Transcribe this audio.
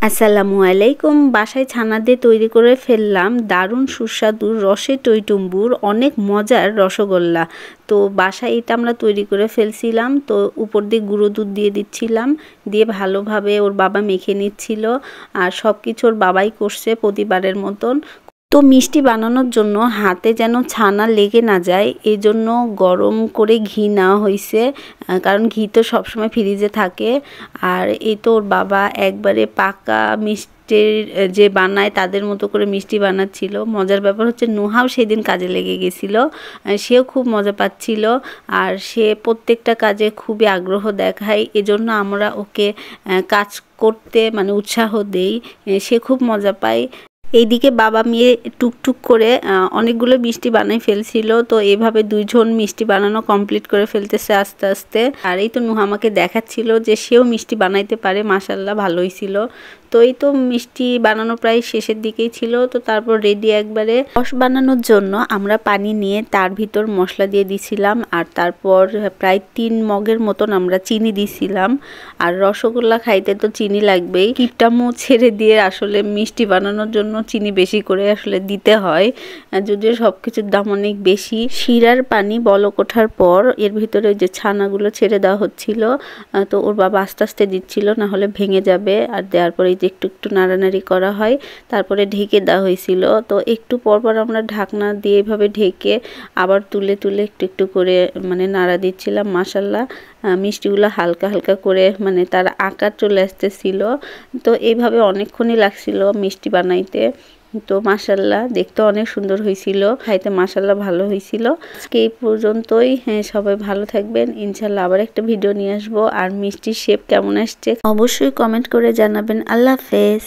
আসসালামু আলাইকুম। বাসায় ছানা দিয়ে তৈরি করে ফেললাম দারুণ সুস্বাদু রসে টইটুম্বুর অনেক মজার রসগোল্লা। তো বাসায় এটা আমরা তৈরি করে ফেলছিলাম। তো উপর দিয়ে গুঁড়ো দুধ দিয়ে দিচ্ছিলাম, দিয়ে ভালোভাবে ওর বাবা মেখে নিচ্ছিল। আর সব কিছু ওর বাবাই করছে প্রতিবারের মতন। তো মিষ্টি বানানোর জন্য হাতে যেন ছানা লেগে না যায় এই জন্য গরম করে ঘি নেওয়া হয়েছে, কারণ ঘি তো সবসময় ফ্রিজে থাকে। আর এই তো ওর বাবা একবারে পাকা মিষ্টির যে বানায় তাদের মতো করে মিষ্টি বানাচ্ছিল। মজার ব্যাপার হচ্ছে নুহাও সেদিন কাজে লেগে গেছিলো, সেও খুব মজা পাচ্ছিল। আর সে প্রত্যেকটা কাজে খুবই আগ্রহ দেখায়, এজন্য আমরা ওকে কাজ করতে মানে উৎসাহ দেই, সে খুব মজা পায়। এইদিকে বাবা মেয়ে টুকটুক করে অনেকগুলো মিষ্টি বানাই ফেলছিল। তো এভাবে দুইজন মিষ্টি বানানো কমপ্লিট করে ফেলতেছে আস্তে আস্তে। আর এই তো নুহা আমাকে দেখাচ্ছিল যে সেও মিষ্টি বানাইতে পারে, মাশাল্লাহ ভালোই ছিল। তো এই তো মিষ্টি বানানো প্রায় শেষের দিকেই ছিল। তো তারপর রেডি একবারে। রস বানানোর জন্য আমরা পানি নিয়ে তার ভিতর মশলা দিয়ে দিছিলাম, আর তারপর প্রায় 3 মগের মতন আমরা চিনি দিছিলাম। আর রসগোল্লা খাইতে তো চিনি লাগবেই। কিপটামো ছেড়ে দিয়ে আসলে মিষ্টি বানানোর জন্য চিনি বেশি করে আসলে দিতে হয়, যদিও সব কিছুর দাম অনেক বেশি। শিরার পানি বলক ওঠার পর এর ভিতরে যে ছানাগুলো ছেড়ে দেওয়া হচ্ছিল। তো ওর বাবা আস্তে আস্তে দিচ্ছিল, না হলে ভেঙে যাবে। আর দেওয়ার পরে একটু একটু নাড়ানাড়ি করা হয়, তারপরে ঢেকে দেওয়া হয়েছিল। তো একটু পরপর আমরা ঢাকনা দিয়ে এভাবে ঢেকে আবার তুলে তুলে একটু একটু করে মানে নাড়া দিচ্ছিলাম। মাশাল্লাহ মিষ্টিগুলো হালকা হালকা করে মানে তার আকার চলে আসতেছিল। তো এইভাবে অনেকক্ষণই লাগছিল মিষ্টি বানাইতে। তো মাশাল্লাহ দেখতে অনেক সুন্দর হয়েছিল, খাইতে মাশাল্লাহ ভালো হয়েছিল। আজকে এই পর্যন্তই। হ্যাঁ, সবাই ভালো থাকবেন। ইনশাল্লাহ আবার একটা ভিডিও নিয়ে আসবো। আর মিষ্টির শেপ কেমন আসছে অবশ্যই কমেন্ট করে জানাবেন। আল্লাহ হাফেজ।